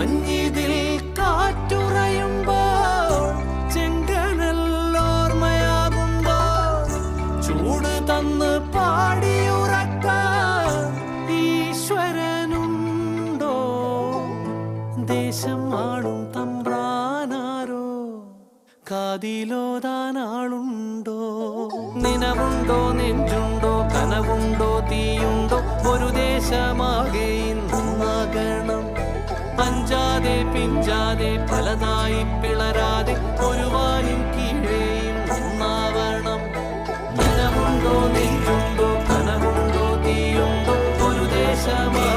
മഞ്ഞിതിൽ കാറ്റുറയുമ്പോൾ ചെങ്കനല്ലോർമ്മയാകുമ്പോൾ ചൂട് തന്ന് പാടിയുറക്കാൻ ഈശ്വരനുണ്ടോ? ദേശം ആളും തമ്പ്രാനാരോ കാതിലോതാനാളുണ്ടോ? നിനവുണ്ടോ, നെഞ്ചുണ്ടോ, കനവുണ്ടോ, തീയുണ്ടോ? ഒരു ദേശമാകെ ഇന്നാകണം. അഞ്ചാതെ പിഞ്ചാതെ പലതായി പിളരാതെ ഒരു വാനിൻ കീഴേ ഒന്നാവണം. നിനവുണ്ടോ, നെഞ്ചുണ്ടോ, കനവുണ്ടോ, തീയുണ്ടോ? ഒരു ദേശമാ